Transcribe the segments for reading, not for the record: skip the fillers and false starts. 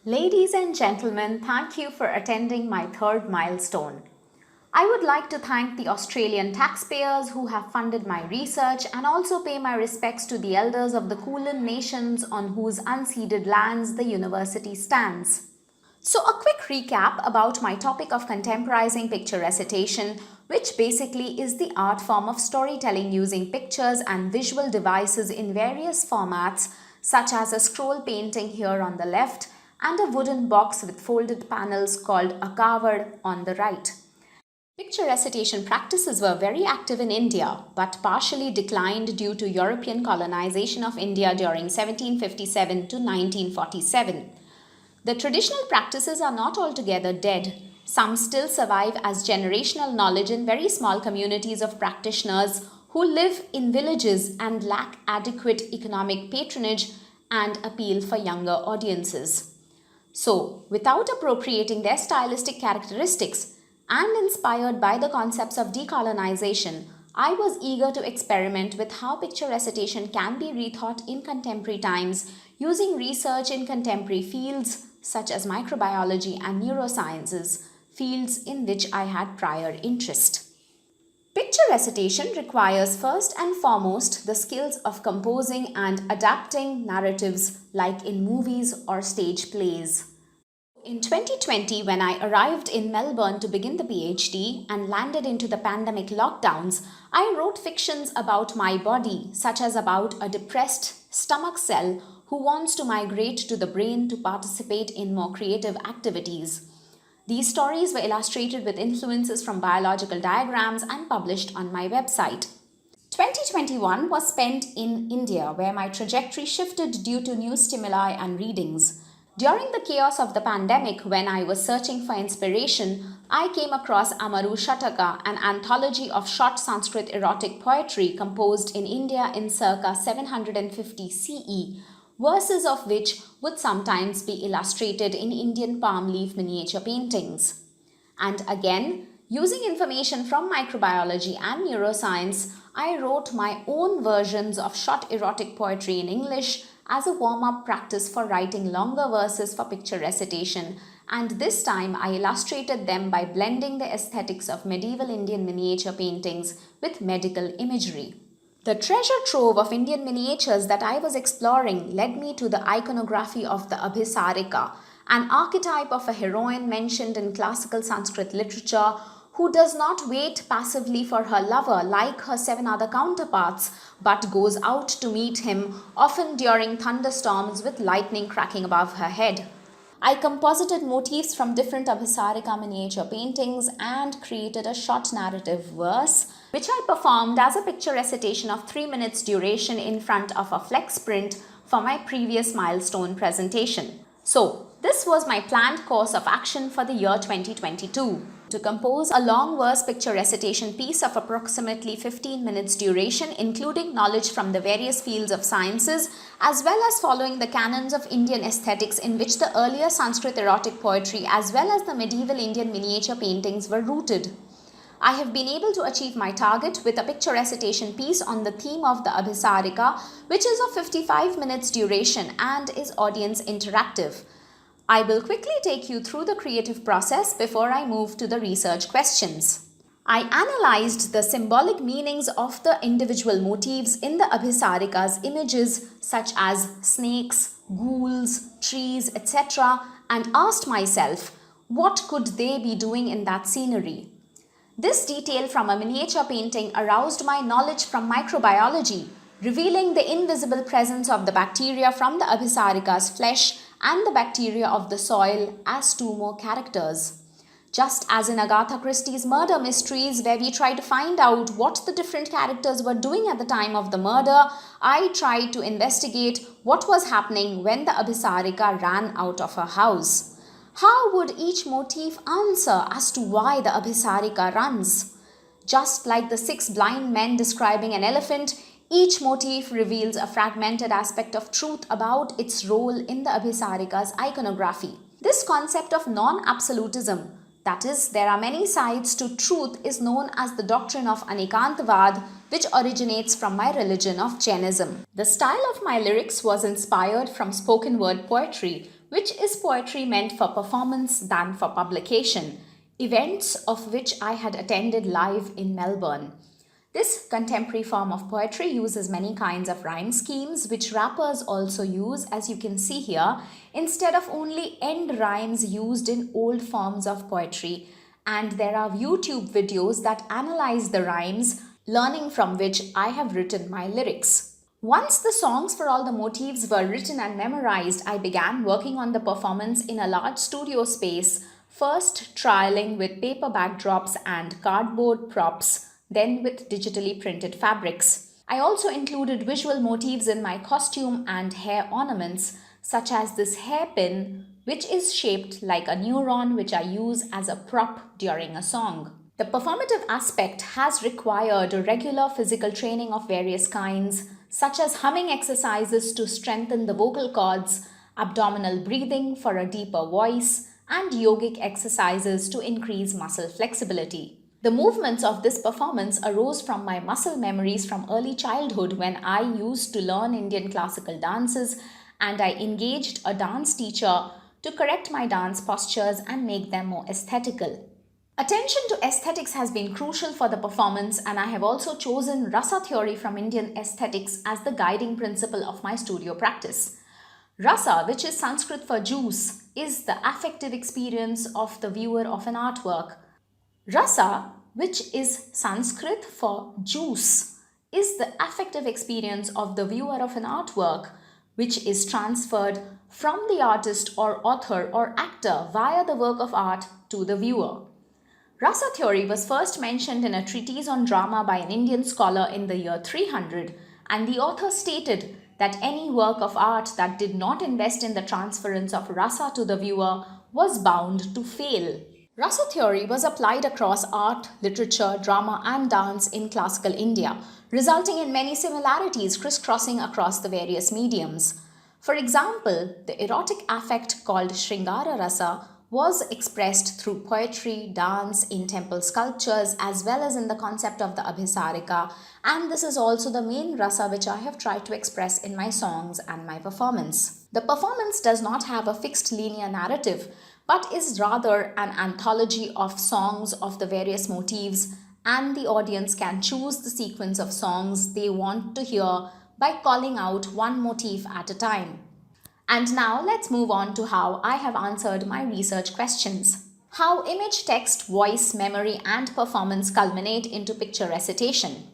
Ladies and gentlemen, thank you for attending my third milestone. I would like to thank the Australian taxpayers who have funded my research and also pay my respects to the elders of the Kulin nations on whose unceded lands the university stands. So a quick recap about my topic of contemporizing picture recitation, which basically is the art form of storytelling using pictures and visual devices in various formats, such as a scroll painting here on the left and a wooden box with folded panels called a kavad on the right. Picture recitation practices were very active in India, but partially declined due to European colonization of India during 1757 to 1947. The traditional practices are not altogether dead. Some still survive as generational knowledge in very small communities of practitioners who live in villages and lack adequate economic patronage and appeal for younger audiences. So, without appropriating their stylistic characteristics and inspired by the concepts of decolonization, I was eager to experiment with how picture recitation can be rethought in contemporary times using research in contemporary fields such as microbiology and neurosciences, fields in which I had prior interest. Picture recitation requires first and foremost the skills of composing and adapting narratives like in movies or stage plays. In 2020, when I arrived in Melbourne to begin the PhD and landed into the pandemic lockdowns, I wrote fictions about my body, such as about a depressed stomach cell who wants to migrate to the brain to participate in more creative activities. These stories were illustrated with influences from biological diagrams and published on my website. 2021 was spent in India, where my trajectory shifted due to new stimuli and readings. During the chaos of the pandemic, when I was searching for inspiration, I came across Amaru Shataka, an anthology of short Sanskrit erotic poetry composed in India in circa 750 CE, verses of which would sometimes be illustrated in Indian palm leaf miniature paintings. And again, using information from microbiology and neuroscience, I wrote my own versions of short erotic poetry in English as a warm-up practice for writing longer verses for picture recitation, and this time I illustrated them by blending the aesthetics of medieval Indian miniature paintings with medical imagery. The treasure trove of Indian miniatures that I was exploring led me to the iconography of the Abhisarika, an archetype of a heroine mentioned in classical Sanskrit literature who does not wait passively for her lover like her 7 other counterparts, but goes out to meet him, often during thunderstorms with lightning cracking above her head. I composited motifs from different Abhisarika miniature paintings and created a short narrative verse, which I performed as a picture recitation of 3 minutes duration in front of a flex print for my previous milestone presentation. So, this was my planned course of action for the year 2022. To compose a long verse picture recitation piece of approximately 15 minutes duration, including knowledge from the various fields of sciences, as well as following the canons of Indian aesthetics in which the earlier Sanskrit erotic poetry as well as the medieval Indian miniature paintings were rooted. I have been able to achieve my target with a picture recitation piece on the theme of the Abhisarika, which is of 55 minutes duration and is audience interactive. I will quickly take you through the creative process before I move to the research questions. I analyzed the symbolic meanings of the individual motifs in the Abhisarika's images such as snakes, ghouls, trees, etc. and asked myself, what could they be doing in that scenery? This detail from a miniature painting aroused my knowledge from microbiology, revealing the invisible presence of the bacteria from the Abhisarika's flesh and the bacteria of the soil as 2 more characters. Just as in Agatha Christie's murder mysteries, where we try to find out what the different characters were doing at the time of the murder, I tried to investigate what was happening when the Abhisarika ran out of her house. How would each motif answer as to why the Abhisarika runs? Just like the 6 blind men describing an elephant, each motif reveals a fragmented aspect of truth about its role in the Abhisarika's iconography. This concept of non-absolutism, that is, there are many sides to truth, is known as the doctrine of Anekantavad, which originates from my religion of Jainism. The style of my lyrics was inspired from spoken word poetry, which is poetry meant for performance than for publication, events of which I had attended live in Melbourne. This contemporary form of poetry uses many kinds of rhyme schemes, which rappers also use, as you can see here, instead of only end rhymes used in old forms of poetry. And there are YouTube videos that analyze the rhymes, learning from which I have written my lyrics. Once the songs for all the motifs were written and memorized, I began working on the performance in a large studio space, first trialing with paper backdrops and cardboard props, then with digitally printed fabrics. I also included visual motifs in my costume and hair ornaments, such as this hairpin, which is shaped like a neuron, which I use as a prop during a song. The performative aspect has required a regular physical training of various kinds, such as humming exercises to strengthen the vocal cords, abdominal breathing for a deeper voice, and yogic exercises to increase muscle flexibility. The movements of this performance arose from my muscle memories from early childhood when I used to learn Indian classical dances, and I engaged a dance teacher to correct my dance postures and make them more aesthetical. Attention to aesthetics has been crucial for the performance, and I have also chosen rasa theory from Indian aesthetics as the guiding principle of my studio practice. Rasa, which is Sanskrit for juice, is the affective experience of the viewer of an artwork. Rasa, which is Sanskrit for juice, is the affective experience of the viewer of an artwork, which is transferred from the artist or author or actor via the work of art to the viewer. Rasa theory was first mentioned in a treatise on drama by an Indian scholar in the year 300, and the author stated that any work of art that did not invest in the transference of rasa to the viewer was bound to fail. Rasa theory was applied across art, literature, drama and dance in classical India, resulting in many similarities crisscrossing across the various mediums. For example, the erotic affect called Shringara Rasa was expressed through poetry, dance, in temple sculptures, as well as in the concept of the Abhisarika, and this is also the main rasa which I have tried to express in my songs and my performance. The performance does not have a fixed linear narrative, but is rather an anthology of songs of the various motifs, and the audience can choose the sequence of songs they want to hear by calling out one motif at a time. And now let's move on to how I have answered my research questions. How image, text, voice, memory and performance culminate into picture recitation.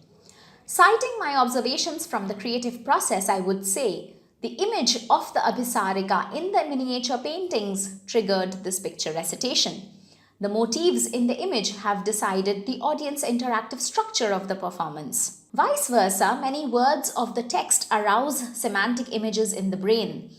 Citing my observations from the creative process, I would say the image of the Abhisarika in the miniature paintings triggered this picture recitation. The motifs in the image have decided the audience interactive structure of the performance. Vice versa, many words of the text arouse semantic images in the brain.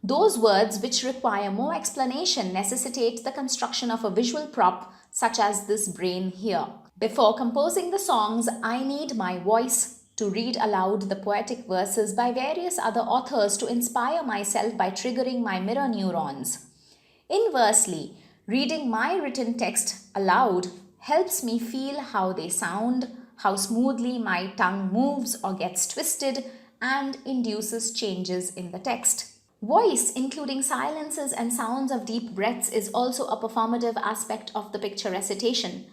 Those words which require more explanation necessitate the construction of a visual prop such as this brain here. Before composing the songs, I need my voice to read aloud the poetic verses by various other authors to inspire myself by triggering my mirror neurons. Inversely, reading my written text aloud helps me feel how they sound, how smoothly my tongue moves or gets twisted, and induces changes in the text. Voice, including silences and sounds of deep breaths, is also a performative aspect of the picture recitation.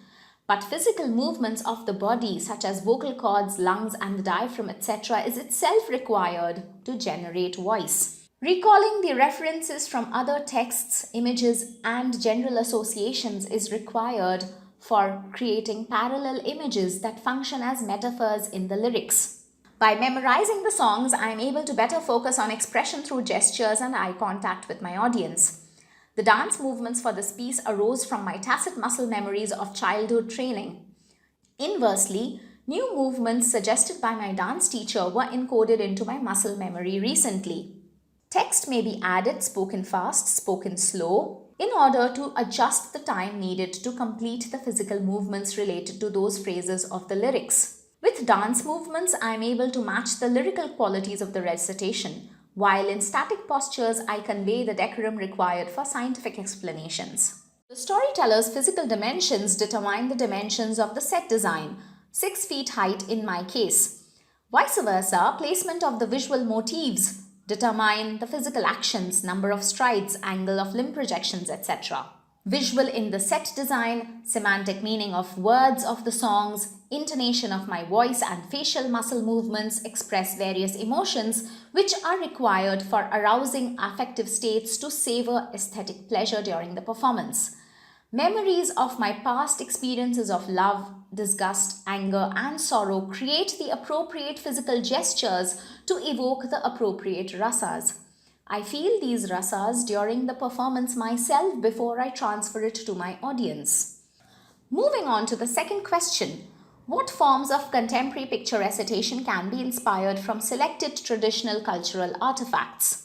But physical movements of the body, such as vocal cords, lungs, and the diaphragm, etc., is itself required to generate voice. Recalling the references from other texts, images, and general associations is required for creating parallel images that function as metaphors in the lyrics. By memorizing the songs, I am able to better focus on expression through gestures and eye contact with my audience. The dance movements for this piece arose from my tacit muscle memories of childhood training. Inversely, new movements suggested by my dance teacher were encoded into my muscle memory recently. Text may be added, spoken fast, spoken slow, in order to adjust the time needed to complete the physical movements related to those phrases of the lyrics. With dance movements, I am able to match the lyrical qualities of the recitation, while in static postures, I convey the decorum required for scientific explanations. The storyteller's physical dimensions determine the dimensions of the set design, 6 feet height in my case. Vice versa, placement of the visual motifs determine the physical actions, number of strides, angle of limb projections, etc. Visual in the set design, semantic meaning of words of the songs, intonation of my voice and facial muscle movements express various emotions which are required for arousing affective states to savor aesthetic pleasure during the performance. Memories of my past experiences of love, disgust, anger, and sorrow create the appropriate physical gestures to evoke the appropriate rasas. I feel these rasas during the performance myself before I transfer it to my audience. Moving on to the second question. What forms of contemporary picture recitation can be inspired from selected traditional cultural artifacts?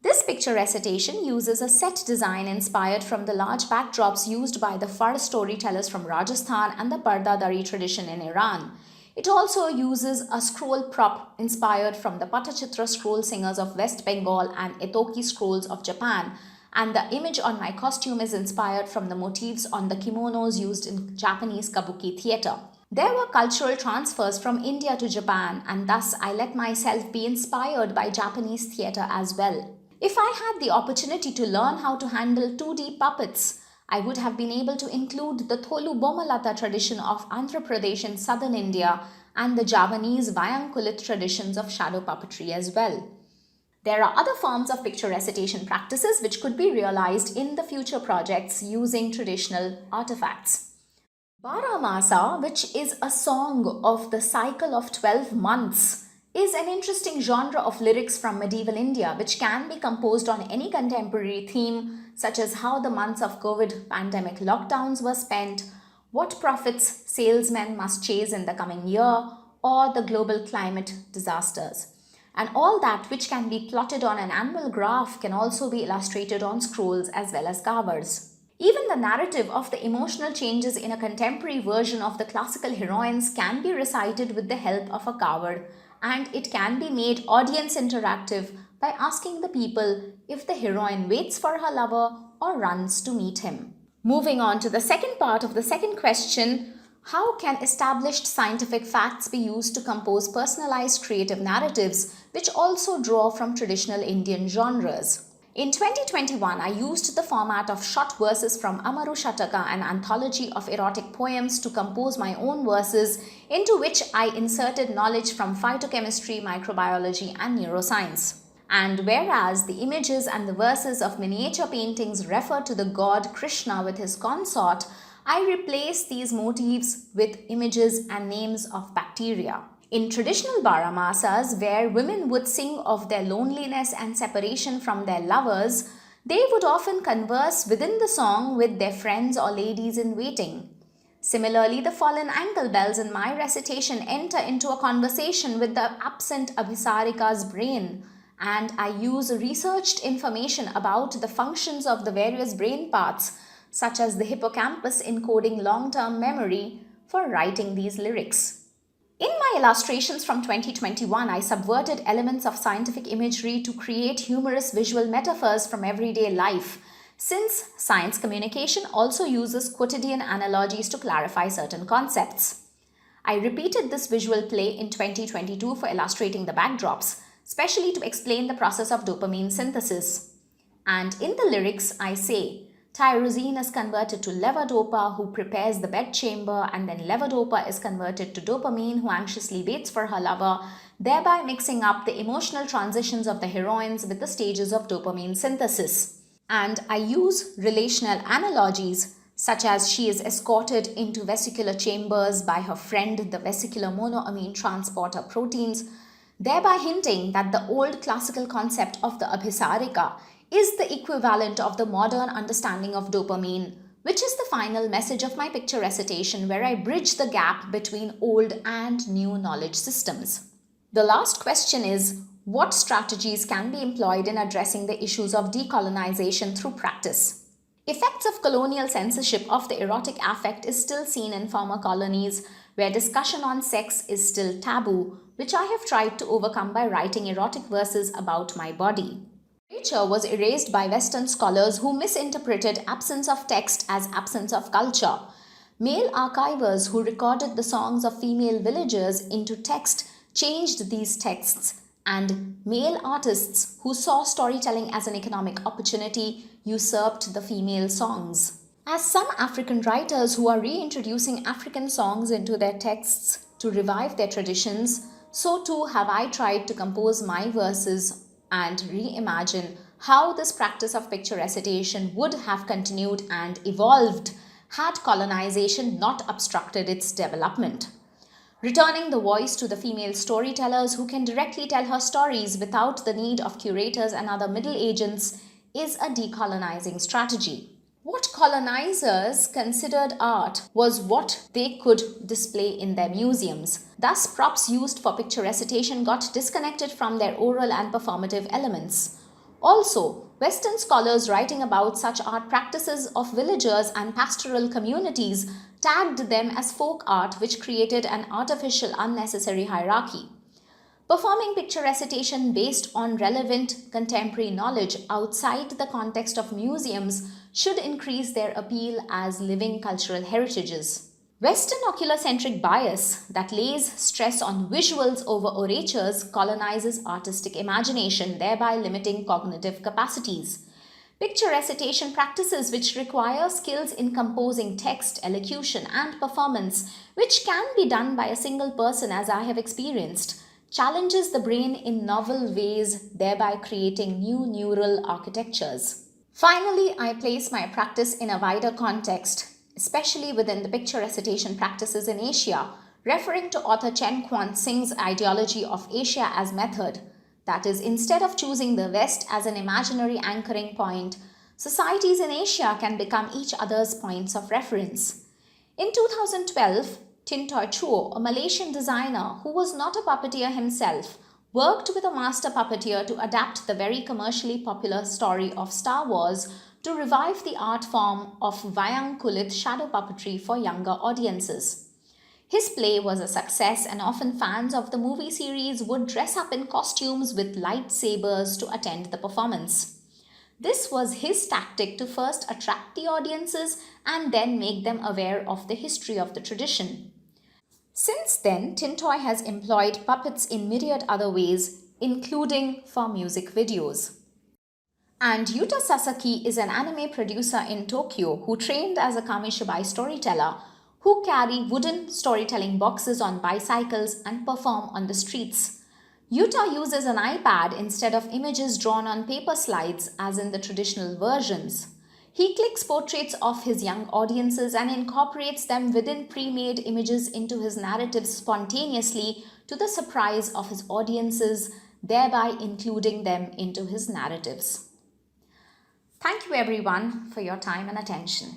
This picture recitation uses a set design inspired from the large backdrops used by the Far storytellers from Rajasthan and the Pardadari tradition in Iran. It also uses a scroll prop inspired from the Patachitra scroll singers of West Bengal and Etoki scrolls of Japan, and the image on my costume is inspired from the motifs on the kimonos used in Japanese kabuki theatre. There were cultural transfers from India to Japan, and thus I let myself be inspired by Japanese theatre as well. If I had the opportunity to learn how to handle 2D puppets, I would have been able to include the Tholu Bomalata tradition of Andhra Pradesh in southern India and the Javanese Vayangkulit traditions of shadow puppetry as well. There are other forms of picture recitation practices which could be realized in the future projects using traditional artifacts. Baramasa, which is a song of the cycle of 12 months, is an interesting genre of lyrics from medieval India which can be composed on any contemporary theme such as how the months of COVID pandemic lockdowns were spent, what profits salesmen must chase in the coming year, or the global climate disasters. And all that which can be plotted on an annual graph can also be illustrated on scrolls as well as covers. Even the narrative of the emotional changes in a contemporary version of the classical heroines can be recited with the help of a coward, and it can be made audience interactive by asking the people if the heroine waits for her lover or runs to meet him. Moving on to the second part of the second question, how can established scientific facts be used to compose personalized creative narratives which also draw from traditional Indian genres? In 2021, I used the format of short verses from Amaru Shataka, an anthology of erotic poems, to compose my own verses, into which I inserted knowledge from phytochemistry, microbiology, and neuroscience. And whereas the images and the verses of miniature paintings refer to the god Krishna with his consort, I replaced these motifs with images and names of bacteria. In traditional Baramasas, where women would sing of their loneliness and separation from their lovers, they would often converse within the song with their friends or ladies in waiting. Similarly, the fallen ankle bells in my recitation enter into a conversation with the absent Abhisarika's brain, and I use researched information about the functions of the various brain parts, such as the hippocampus encoding long-term memory, for writing these lyrics. In my illustrations from 2021, I subverted elements of scientific imagery to create humorous visual metaphors from everyday life, since science communication also uses quotidian analogies to clarify certain concepts. I repeated this visual play in 2022 for illustrating the backdrops, especially to explain the process of dopamine synthesis. And in the lyrics, I say, tyrosine is converted to levodopa, who prepares the bedchamber, and then levodopa is converted to dopamine, who anxiously waits for her lover, thereby mixing up the emotional transitions of the heroines with the stages of dopamine synthesis. And I use relational analogies, such as she is escorted into vesicular chambers by her friend, the vesicular monoamine transporter proteins, thereby hinting that the old classical concept of the Abhisarika is the equivalent of the modern understanding of dopamine, which is the final message of my picture recitation, where I bridge the gap between old and new knowledge systems. The last question is, what strategies can be employed in addressing the issues of decolonization through practice? Effects of colonial censorship of the erotic affect is still seen in former colonies, where discussion on sex is still taboo, which I have tried to overcome by writing erotic verses about my body. Literature was erased by Western scholars who misinterpreted absence of text as absence of culture. Male archivers who recorded the songs of female villagers into text changed these texts, and male artists who saw storytelling as an economic opportunity usurped the female songs. As some African writers who are reintroducing African songs into their texts to revive their traditions, so too have I tried to compose my verses and reimagine how this practice of picture recitation would have continued and evolved had colonization not obstructed its development. Returning the voice to the female storytellers who can directly tell her stories without the need of curators and other middle agents is a decolonizing strategy. What colonizers considered art was what they could display in their museums. Thus, props used for picture recitation got disconnected from their oral and performative elements. Also, Western scholars writing about such art practices of villagers and pastoral communities tagged them as folk art, which created an artificial, unnecessary hierarchy. Performing picture recitation based on relevant contemporary knowledge outside the context of museums should increase their appeal as living cultural heritages. Western oculocentric bias that lays stress on visuals over orators colonizes artistic imagination, thereby limiting cognitive capacities. Picture recitation practices which require skills in composing text, elocution, and performance, which can be done by a single person as I have experienced, challenges the brain in novel ways, thereby creating new neural architectures. Finally, I place my practice in a wider context, especially within the picture recitation practices in Asia, referring to author Chen Kuan-Sing's ideology of Asia as method. That is, instead of choosing the West as an imaginary anchoring point, societies in Asia can become each other's points of reference. In 2012, Tin Toy Chuo, a Malaysian designer who was not a puppeteer himself, worked with a master puppeteer to adapt the very commercially popular story of Star Wars to revive the art form of Wayang Kulit shadow puppetry for younger audiences. His play was a success, and often fans of the movie series would dress up in costumes with lightsabers to attend the performance. This was his tactic to first attract the audiences and then make them aware of the history of the tradition. Since then, Tintoy has employed puppets in myriad other ways, including for music videos. And Yuta Sasaki is an anime producer in Tokyo who trained as a kamishibai storyteller who carry wooden storytelling boxes on bicycles and perform on the streets. Yuta uses an iPad instead of images drawn on paper slides as in the traditional versions. He clicks portraits of his young audiences and incorporates them within pre-made images into his narratives spontaneously to the surprise of his audiences, thereby including them into his narratives. Thank you everyone for your time and attention.